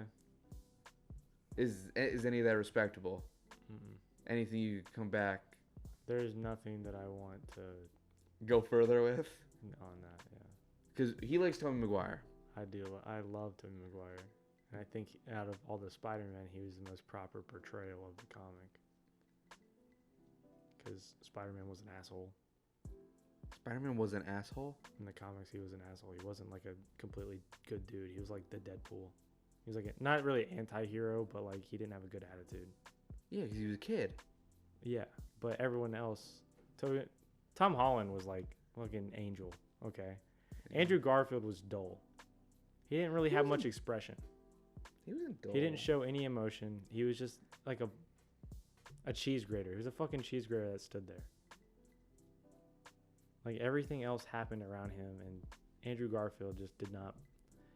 Is any of that respectable? Mm-mm. Anything you could come back, There's nothing that I want to go further with? on that. Yeah. Because he likes Tobey Maguire. I love Tobey Maguire, and I think out of all the Spider-Man, he was the most proper portrayal of the comic. Because Spider-Man was an asshole. Spider-Man was an asshole? In the comics, he was an asshole. He wasn't like a completely good dude. He was like the Deadpool. He was like not really anti-hero, but like he didn't have a good attitude. Yeah, because he was a kid. Yeah, but everyone else, Tom Holland was like fucking angel. Okay, Andrew Garfield was dull. He didn't really have much expression. He wasn't dull. He didn't show any emotion. He was just like a cheese grater. He was a fucking cheese grater that stood there. Like everything else happened around him, and Andrew Garfield just did not.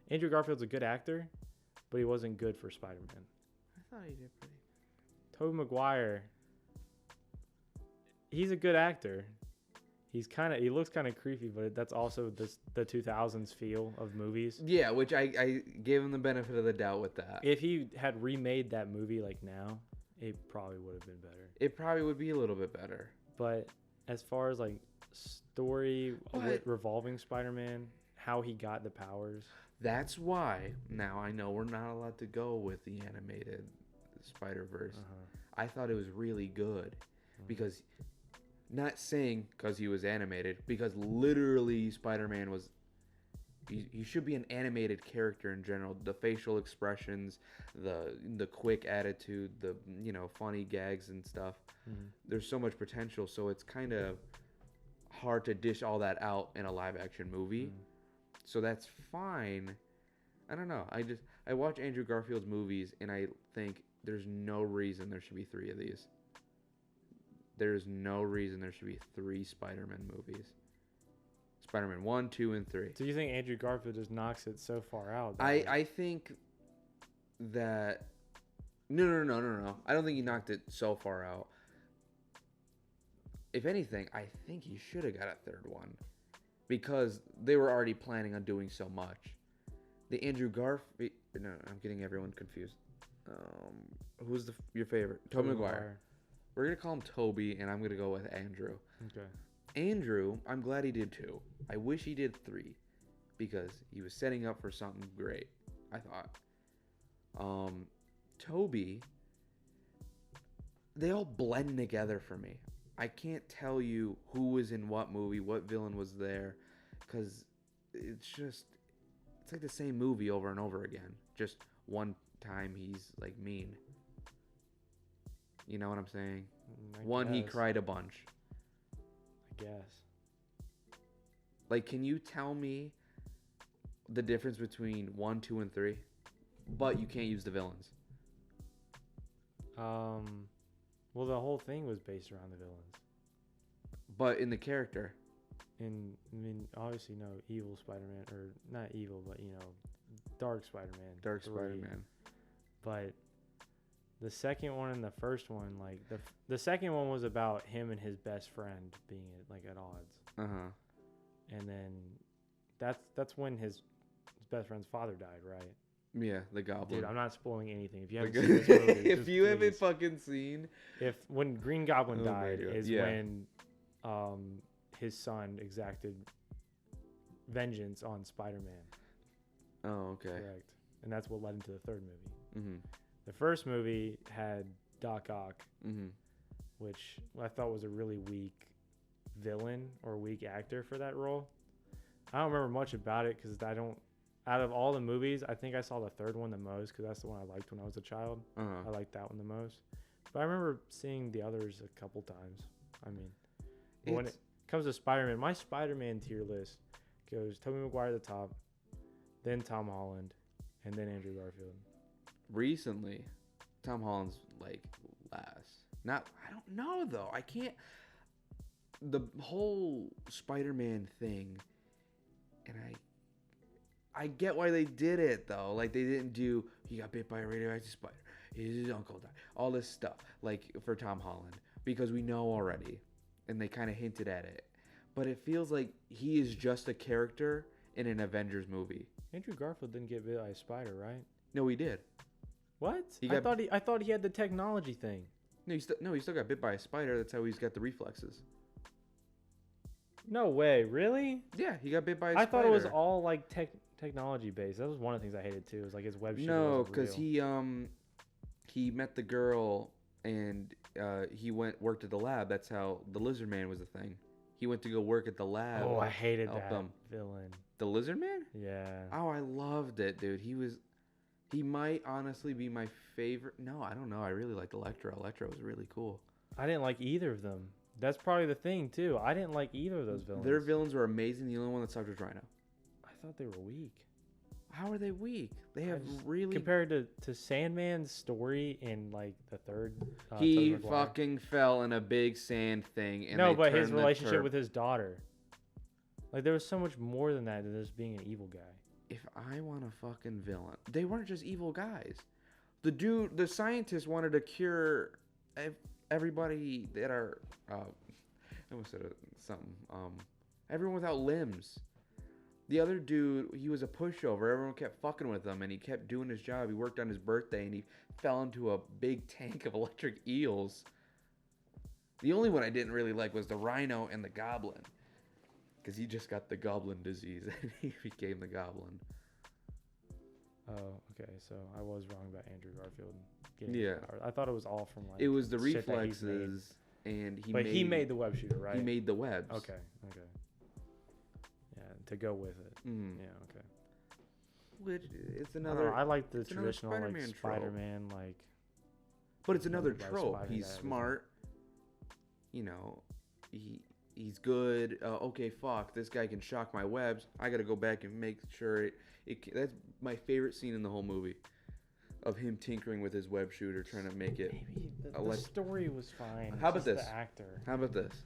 Andrew Garfield's a good actor, but he wasn't good for Spider-Man. I thought he did pretty. Tobey Maguire, he's a good actor. he looks kind of creepy, but that's also the 2000s feel of movies. Yeah, which I gave him the benefit of the doubt with that. If he had remade that movie like now, it probably would have been better. It probably would be a little bit better. But as far as like story with revolving Spider-Man, how he got the powers. That's why now I know we're not allowed to go with the animated Spider-Verse. I thought it was really good because, not saying because he was animated, because literally Spider-Man was, he should be an animated character in general. The facial expressions, the quick attitude, the funny gags and stuff. There's so much potential, so it's kind of hard to dish all that out in a live action movie. So that's fine. I don't know. I watch Andrew Garfield's movies and I think there's no reason there should be 3 of these. There's no reason there should be 3 Spider-Man movies. Spider-Man 1, 2, and 3. So you think Andrew Garfield just knocks it so far out? I think that no. I don't think he knocked it so far out. If anything, I think he should have got a 3rd one because they were already planning on doing so much. The Andrew Garfield. No, I'm getting everyone confused. Who's your favorite? Tobey Maguire. We're gonna call him Toby, and I'm gonna go with Andrew. Okay. Andrew, I'm glad he did 2. I wish he did 3, because he was setting up for something great, I thought. Toby, they all blend together for me. I can't tell you who was in what movie, what villain was there, because it's like the same movie over and over again. Just one time he's like mean. You know what I'm saying? He cried a bunch. I guess. Like, can you tell me the difference between 1, 2, and 3? But you can't use the villains. Well, the whole thing was based around the villains. But in the character. Obviously, no evil Spider-Man, or not evil, but Dark Spider-Man. Dark Spider-Man. But the second one and the first one, like the second one was about him and his best friend being at odds. And then that's when his best friend's father died, right? Yeah, the Goblin. Dude, I'm not spoiling anything. If you haven't seen this movie, if you haven't fucking seen, when Green Goblin died is when his son exacted vengeance on Spider-Man. Oh, okay. Correct. And that's what led into the 3rd movie. The first movie had Doc Ock, which I thought was a really weak villain or weak actor for that role. I don't remember much about it because out of all the movies, I think I saw the 3rd one the most because that's the one I liked when I was a child. I liked that one the most. But I remember seeing the others a couple times. When it comes to Spider-Man, my Spider-Man tier list goes Tobey Maguire at the top, then Tom Holland, and then Andrew Garfield. Recently, Tom Holland's last. I don't know though. I can't. The whole Spider-Man thing, and I get why they did it though. Like, they didn't do he got bit by a radioactive spider, his uncle died, all this stuff for Tom Holland, because we know already, and they kind of hinted at it. But it feels like he is just a character in an Avengers movie. Andrew Garfield didn't get bit by a spider, right? No, he did. What? I thought he had the technology thing. No, he still got bit by a spider. That's how he's got the reflexes. No way, really? Yeah, he got bit by a spider. I thought it was all technology based. That was one of the things I hated too. It was his web shooter. No, because he met the girl and he worked at the lab. That's how the Lizard Man was a thing. He went to go work at the lab. Oh, I hated that villain. The Lizard Man? Yeah. Oh, I loved it, dude. He might honestly be my favorite. No, I don't know. I really liked Electro. Electro was really cool. I didn't like either of them. That's probably the thing, too. I didn't like either of those villains. Their villains were amazing. The only one that sucked was Rhino. I thought they were weak. How are they weak? They have really... Compared to Sandman's story in, the 3rd... he fucking fell in a big sand thing. And no, but his relationship with his daughter. There was so much more than that just being an evil guy. If I want a fucking villain... They weren't just evil guys. The scientist wanted to cure everybody that are... I almost said something. Everyone without limbs. The other dude, he was a pushover. Everyone kept fucking with him, and he kept doing his job. He worked on his birthday, and he fell into a big tank of electric eels. The only one I didn't really like was the rhino and the goblin. Because he just got the goblin disease, and he became the goblin. Oh, okay. So I was wrong about Andrew Garfield getting Yeah. his powers. I thought it was all from like. It was the shit that he's made. reflexes, and He made the web shooter, right? He made the webs. Okay. Yeah, to go with it. Mm. Yeah. Okay. Which it's I, another. like the it's another traditional like Spider-Man trope. Spider-Man like. But it's another by trope. Spider He's guy, smart. You know, he's good. Okay, fuck. This guy can shock my webs. I got to go back and make sure that's my favorite scene in the whole movie, of him tinkering with his web shooter, trying to make it. Maybe the story was fine. How about It's just this? The actor. How about this?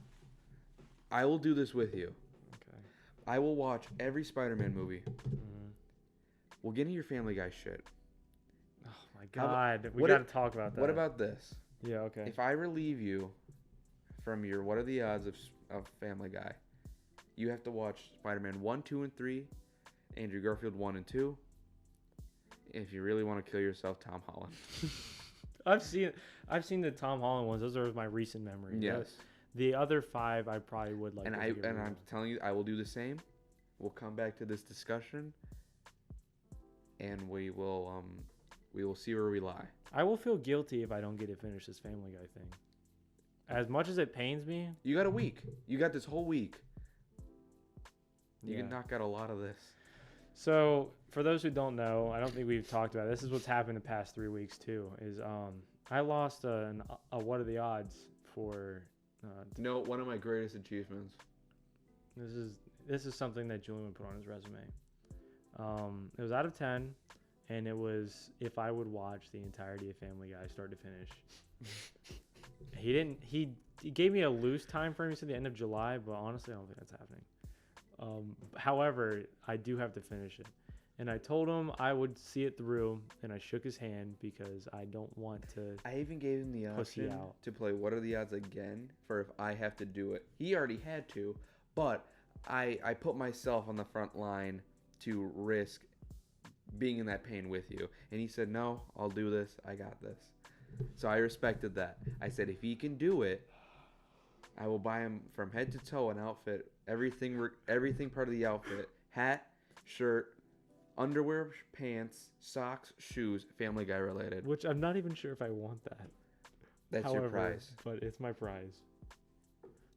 I will do this with you. Okay. I will watch every Spider-Man movie. Mhm. We'll get into your Family Guy shit. Oh my god, we what got to talk about that. What about this? Yeah. Okay. If I relieve you from your what are the odds of Family Guy, you have to watch Spider-Man 1, 2, and 3, Andrew Garfield 1 and 2. If you really want to kill yourself, Tom Holland. I've seen the Tom Holland ones. Those are my recent memories. Yes. The other 5 I probably would like. And to get rid I'm of. telling you, I will do the same. We'll come back to this discussion, and we will see where we lie. I will feel guilty if I don't get to finish this Family Guy thing. As much as it pains me. You got a week. You got this whole week. You Yeah. can knock out a lot of this. So for those who don't know, I don't think we've talked about it. This is what's happened the past 3 weeks too. Is I lost a what are the odds for. No, one of my greatest achievements. This is something that Julian would put on his resume. It was out of 10, and it was if I would watch the entirety of Family Guy start to finish. He didn't. He gave me a loose time frame. He said the end of July, but honestly, I don't think that's happening. However, I do have to finish it, and I told him I would see it through, and I shook his hand because I don't want to. I even gave him the option to play What Are the Odds again for if I have to do it. He already had to, but I put myself on the front line to risk being in that pain with you. And he said, no, I'll do this. I got this. So I respected that. I said, if he can do it, I will buy him from head to toe an outfit, everything part of the outfit, hat, shirt, underwear, pants, socks, shoes, Family Guy related. Which I'm not even sure if I want that. That's your prize. But it's my prize.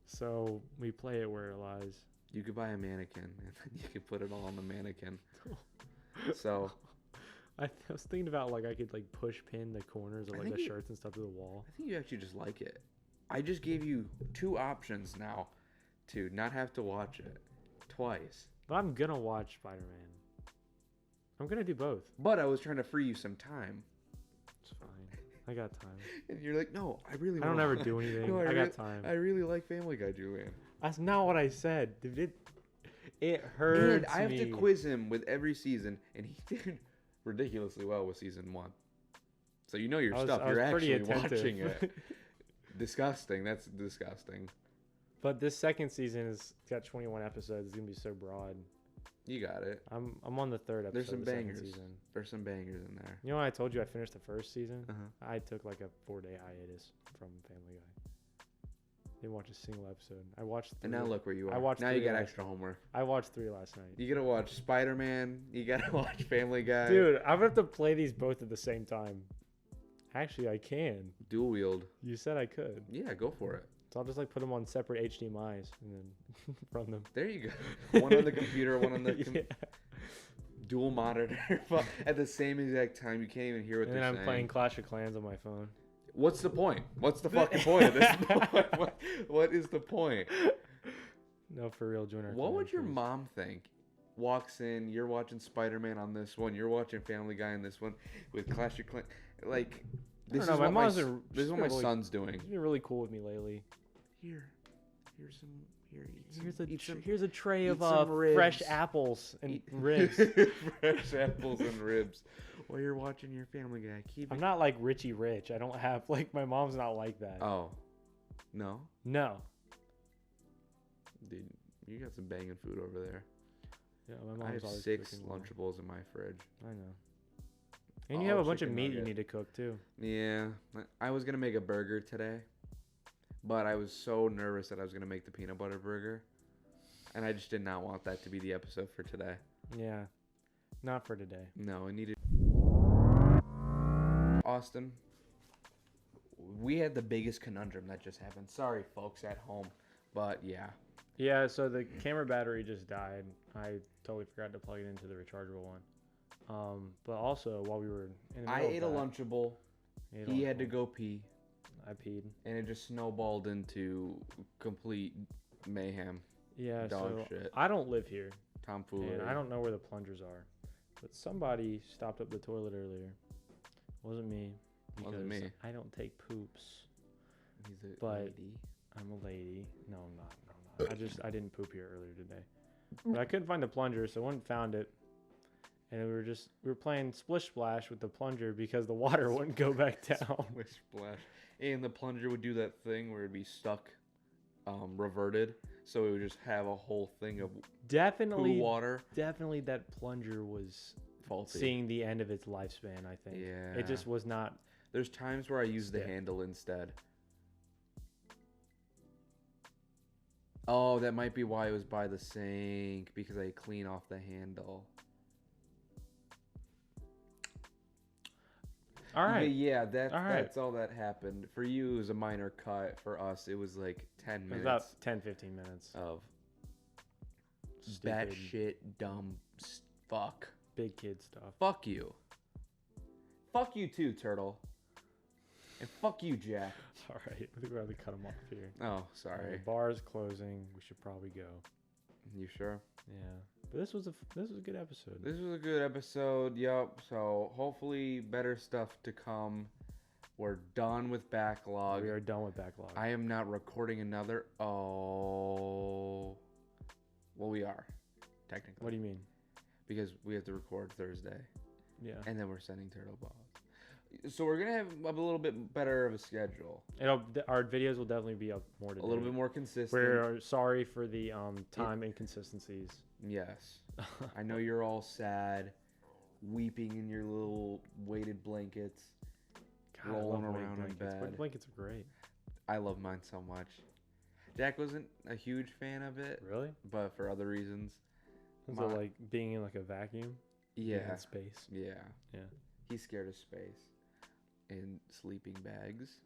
So we play it where it lies. You could buy a mannequin, and then you could put it all on the mannequin. So I was thinking about like I could like push pin the corners of like the shirts and stuff to the wall. I think you actually just like it. I just gave you 2 options now to not have to watch it twice. But I'm gonna watch Spider-Man. I'm gonna do both. But I was trying to free you some time. It's fine. I got time. And you're like, no, I really I don't ever do anything. No, I got time. I really like Family Guy, Julian. That's not what I said. Dude, it hurts And I have me. to quiz him with every season, and he did ridiculously well with season 1. So you know your stuff. You're actually watching it. Disgusting. That's disgusting. But this second season has got 21 episodes. It's gonna be so broad. You got it. I'm on the 3rd episode. There's some of the second bangers. Season. There's some bangers in there. You know when I told you I finished the first season? Uh-huh. I took like a 4-day hiatus from Family Guy. Didn't watch a single episode. I watched 3. And now look where you are. I watched now 3 you got last extra homework. I watched 3 last night. You gotta watch Spider-Man. You gotta watch Family Guy. Dude, I'm gonna have to play these both at the same time. Actually, I can. Dual wield. You said I could. Yeah, go for it. So I'll just like put them on separate HDMI's and then run them. There you go. One on the computer, one on the Yeah. dual monitor at the same exact time. You can't even hear what And they're then I'm saying. playing Clash of Clans on my phone. What's the point? What's the fucking point of this? What is the point? No, for real, join our What clan, would your please. mom think? Walks in, you're watching Spider-Man on this one, you're watching Family Guy on this one, with Clash of Clans. Like, this is know, my what mom's my, a- this is she's what been my really- son's doing. She's been really cool with me lately. Here's some. Here's a tray eat of some fresh ribs. apples and Eat- ribs. Fresh apples and ribs. While you're watching your Family Guy, keep I'm it. not like Richie Rich. I don't have like my mom's not like that. Oh, no. No. Dude, you got some banging food over there. Yeah, my I mom's have always 6 cooking more. Lunchables in my fridge. I know. And you have a bunch of chicken meat you nugget. need to cook too. Yeah, I was gonna make a burger today, but I was so nervous that I was gonna make the peanut butter burger, and I just did not want that to be the episode for today. Yeah. Not for today. No, I needed. Austin, we had the biggest conundrum that just happened. Sorry, folks at home, but yeah. Yeah, so the camera battery just died. I totally forgot to plug it into the rechargeable one. But also while we were in the I middle ate of a that, Lunchable. He had to go pee, I peed. and it just snowballed into complete mayhem. Yeah, Dog so shit. I don't live here, Tomfoolery. and I don't know where the plungers are. But somebody stopped up the toilet earlier. Wasn't me. Because Wasn't me. I don't take poops. He's a But- lady. I'm a lady. No, I'm not. No, I'm not. I didn't poop here earlier today. But I couldn't find the plunger, so I went and found it. And we were playing Splish Splash with the plunger because the water wouldn't go back down. Splish splash. And the plunger would do that thing where it'd be stuck, reverted. So it would just have a whole thing of Definitely, poo water. definitely that plunger was Faulty. seeing the end of its lifespan, I think. Yeah. It just was not. There's times where I use the Stiff. handle instead. Oh, that might be why it was by the sink, because I clean off the handle. All right. But yeah, that's All right. that's all that happened. For you, it was a minor cut. For us, it was like 10 It was minutes about 10, 15 minutes. of Stupid, batshit dumb fuck. big kid stuff. Fuck you. Fuck you too, Turtle. And fuck you, Jack. All right. I think we're going to cut him off here. Oh, sorry. The bar is closing. We should probably go. You sure? Yeah. But this was a good episode. This was a good episode. Yup. So hopefully better stuff to come. We're done with backlog. We are done with backlog. I am not recording another. Oh. Well, we are. Technically. What do you mean? Because we have to record Thursday. Yeah. And then we're sending Turtle Balls. So we're going to have a little bit better of a schedule. Our videos will definitely be up more today. A little bit more consistent. We're sorry for the time inconsistencies. Yes. I know you're all sad, weeping in your little weighted blankets, God, I rolling love weight around in blankets. Weight bed. blankets are great. I love mine so much. Jack wasn't a huge fan of it, Really? but for other reasons. Is My- it like being in like a vacuum? Being Yeah. in space. Yeah. Yeah. He's scared of space and sleeping bags.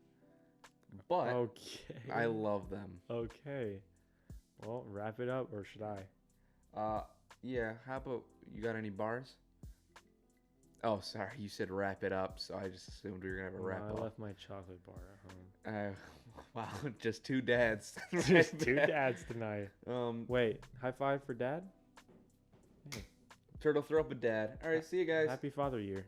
But Okay. I love them. Okay. Well, wrap it up, or should I? Yeah, how about, you got any bars? Oh, sorry, you said wrap it up, so I just assumed we were going to have a No, wrap I up. left my chocolate bar at home. Wow, just two dads. Just two dads tonight. Um, Wait, high five for dad? Turtle, throw up a dad. All right, see you guys. Happy Father Year.